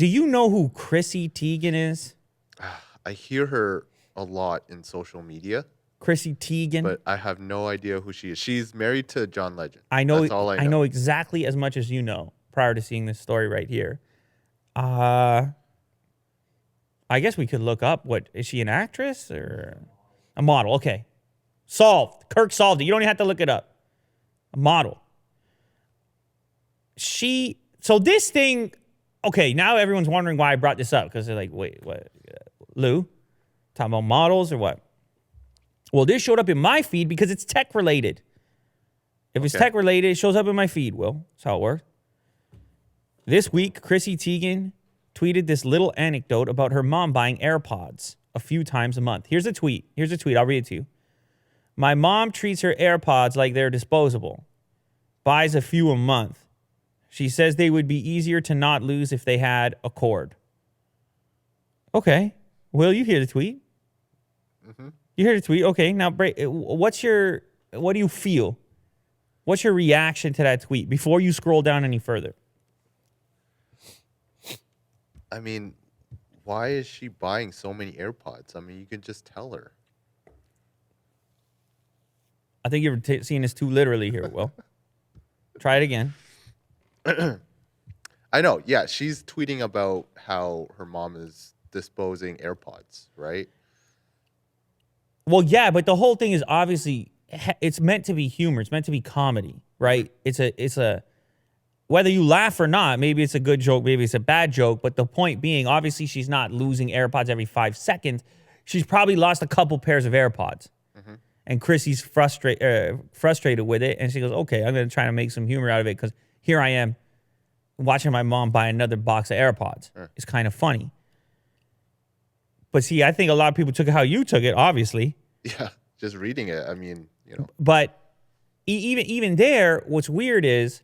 Do you know who Chrissy Teigen is? I hear her a lot in social media. Chrissy Teigen. But I have no idea who she is. She's married to John Legend. I know. That's all I know. I know exactly as much as you know prior to seeing this story right here. I guess we could look up. What is she, an actress or a model? Okay, solved. Kirk solved it. You don't even have to look it up. A model. So this thing. Okay, now everyone's wondering why I brought this up because they're like, wait, what? Lou, talking about models or what? Well, this showed up in my feed because it's tech related. If it's tech related, it shows up in my feed, Will. That's how it works. This week, Chrissy Teigen tweeted this little anecdote about her mom buying AirPods a few times a month. Here's a tweet. I'll read it to you. My mom treats her AirPods like they're disposable. Buys a few a month. She says they would be easier to not lose if they had a cord. Okay. Will, you hear the tweet? Mm-hmm. You hear the tweet? Okay. Now, what do you feel? What's your reaction to that tweet before you scroll down any further? I mean, why is she buying so many AirPods? I mean, you can just tell her. I think you're seeing this too literally here, Will. Try it again. I know. Yeah, she's tweeting about how her mom is disposing AirPods, right? Well, yeah, but the whole thing is obviously it's meant to be humor. It's meant to be comedy, right? It's a whether you laugh or not, maybe it's a good joke, maybe it's a bad joke, but the point being, obviously she's not losing AirPods every 5 seconds. She's probably lost a couple pairs of AirPods. Mm-hmm. And Chrissy's frustrated with it, and she goes, okay, I'm going to try to make some humor out of it because here I am watching my mom buy another box of AirPods. Sure. It's kind of funny. But see, I think a lot of people took it how you took it, obviously. Yeah, just reading it. I mean, you know. But even there, what's weird is,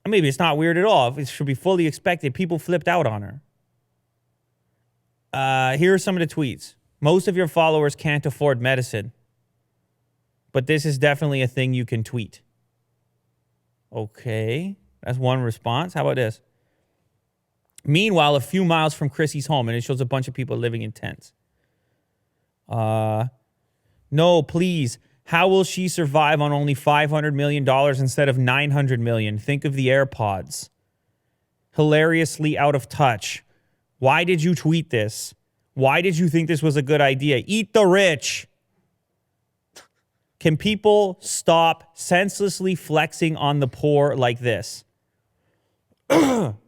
maybe it's not weird at all. It should be fully expected. People flipped out on her. Here are some of the tweets. Most of your followers can't afford medicine, but this is definitely a thing you can tweet. Okay, that's one response. How about this? Meanwhile, a few miles from Chrissy's home, and it shows a bunch of people living in tents. No, please. How will she survive on only $500 million instead of $900 million? Think of the AirPods. Hilariously out of touch. Why did you tweet this? Why did you think this was a good idea? Eat the rich. Can people stop senselessly flexing on the poor like this? Well,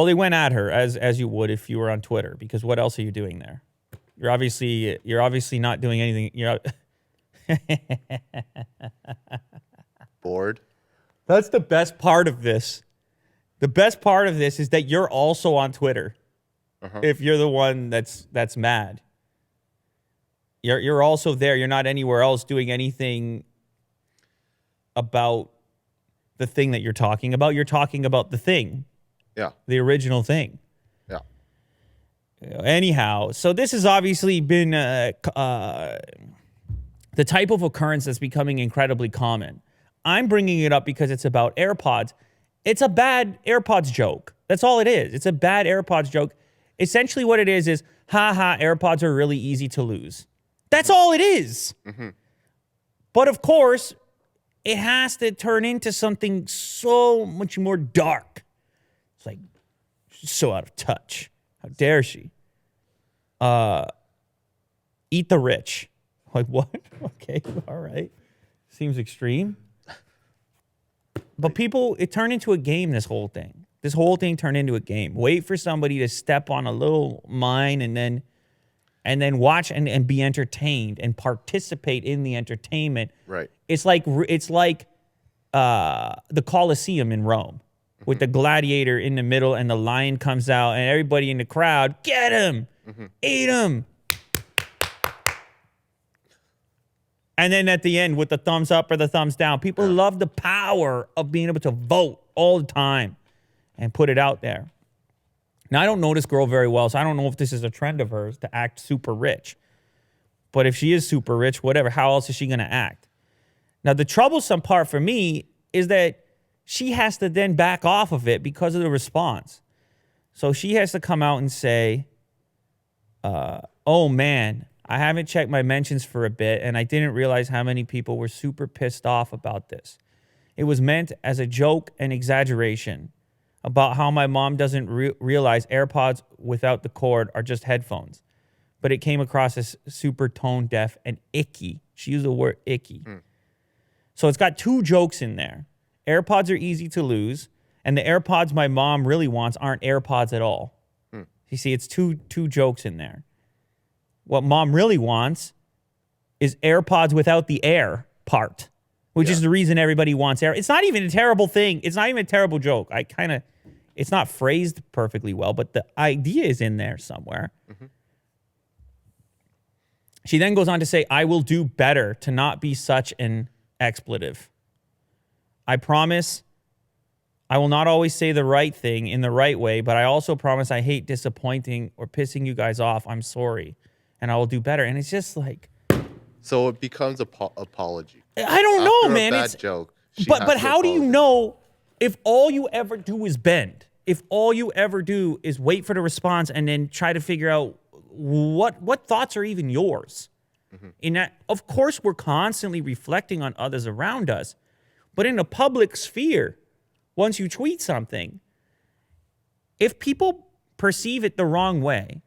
they went at her as you would if you were on Twitter, because what else are you doing there? You're obviously not doing anything. You're bored. That's the best part of this. The best part of this is that you're also on Twitter. Uh-huh. If you're the one that's mad, you're also there. You're not anywhere else doing anything about the thing that you're talking about. You're talking about the thing. Yeah. The original thing. Yeah. Anyhow, so this has obviously been the type of occurrence that's becoming incredibly common. I'm bringing it up because it's about AirPods. It's a bad AirPods joke. That's all it is. It's a bad AirPods joke. Essentially what it is, AirPods are really easy to lose. That's all it is. Mm-hmm. But of course, it has to turn into something so much more dark. It's like, she's so out of touch. How dare she? Eat the rich. Like, what? Okay, all right. Seems extreme. But people, it turned into a game, this whole thing. This whole thing turned into a game. Wait for somebody to step on a little mine and then watch and be entertained and participate in the entertainment. Right. It's like the Colosseum in Rome with the gladiator in the middle and the lion comes out and everybody in the crowd, get him, eat him. And then at the end with the thumbs up or the thumbs down, people love the power of being able to vote all the time and put it out there. Now, I don't know this girl very well, so I don't know if this is a trend of hers to act super rich. But if she is super rich, whatever, how else is she going to act? Now, the troublesome part for me is that she has to then back off of it because of the response. So she has to come out and say, oh man, I haven't checked my mentions for a bit, and I didn't realize how many people were super pissed off about this. It was meant as a joke and exaggeration about how my mom doesn't realize AirPods without the cord are just headphones. But it came across as super tone deaf and icky. She used the word icky. So it's got two jokes in there. AirPods are easy to lose, and the AirPods my mom really wants aren't AirPods at all. You see, it's two jokes in there. What mom really wants is AirPods without the air part, which is the reason everybody wants air. It's not even a terrible thing. It's not even a terrible joke. It's not phrased perfectly well, but the idea is in there somewhere. She then goes on to say, I will do better to not be such an expletive. I promise I will not always say the right thing in the right way, but I also promise I hate disappointing or pissing you guys off. I'm sorry, and I will do better. And it's just like... So it becomes a apology. I don't know, After man. A bad joke. But how do you know if all you ever do is bend? If all you ever do is wait for the response and then try to figure out what thoughts are even yours? In that, of course, we're constantly reflecting on others around us, but in a public sphere, once you tweet something, if people perceive it the wrong way,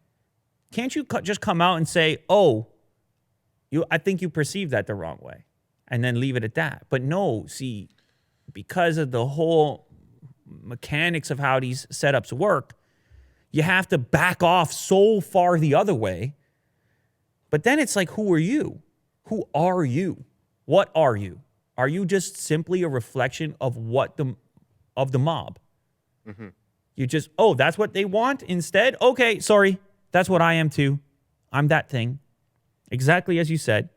can't you just come out and say, "Oh, I think you perceived that the wrong way," and then leave it at that? But no, see, because of the whole mechanics of how these setups work, you have to back off so far the other way. But then it's like, who are you? Who are you? What are you? Are you just simply a reflection of the mob? You just, oh, that's what they want instead? Okay, sorry. That's what I am too. I'm that thing. Exactly as you said.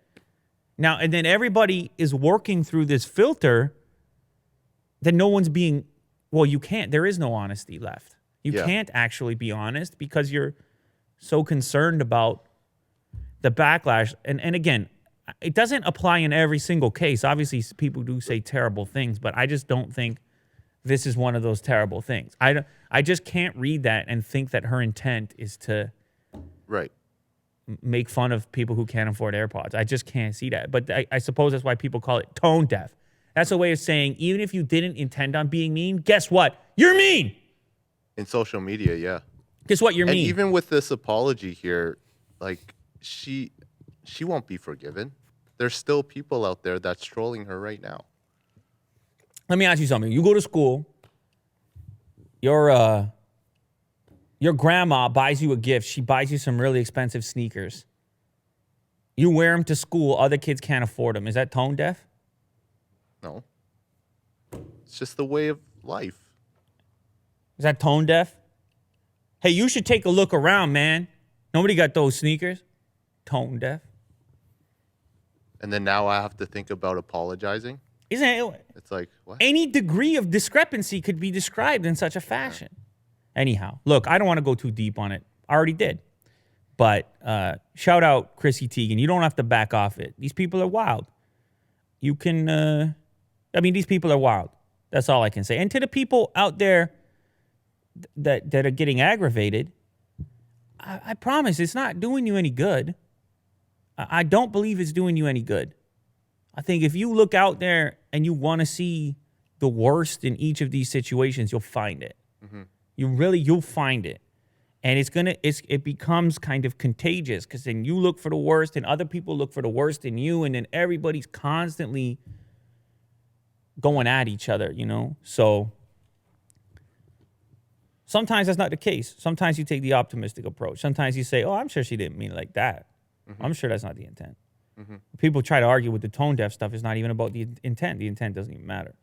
Now, and then everybody is working through this filter that no one's being, well, you can't. There is no honesty left. You can't actually be honest because you're so concerned about the backlash. And again, it doesn't apply in every single case. Obviously, people do say terrible things, but I just don't think this is one of those terrible things. I just can't read that and think that her intent is to make fun of people who can't afford AirPods. I just can't see that. But I suppose that's why people call it tone deaf. That's a way of saying, even if you didn't intend on being mean, guess what? You're mean. In social media, yeah. Guess what? You're mean. And even with this apology here, like, she won't be forgiven. There's still people out there that's trolling her right now. Let me ask you something. You go to school, your grandma buys you a gift. She buys you some really expensive sneakers. You wear them to school. Other kids can't afford them. Is that tone deaf? No. It's just the way of life. Is that tone deaf? Hey, you should take a look around, man. Nobody got those sneakers. Tone deaf. And then now I have to think about apologizing. Isn't it? It's like, what? Any degree of discrepancy could be described in such a fashion. Anyhow, look, I don't want to go too deep on it. I already did. But shout out Chrissy Teigen. You don't have to back off it. These people are wild. You can, these people are wild. That's all I can say. And to the people out there that are getting aggravated, I promise it's not doing you any good. I don't believe it's doing you any good. I think if you look out there and you want to see the worst in each of these situations, you'll find it. You'll find it. And it becomes kind of contagious because then you look for the worst and other people look for the worst in you. And then everybody's constantly going at each other, you know? So sometimes that's not the case. Sometimes you take the optimistic approach. Sometimes you say, oh, I'm sure she didn't mean it like that. I'm sure that's not the intent. People try to argue with the tone deaf stuff. It's not even about the intent. The intent doesn't even matter.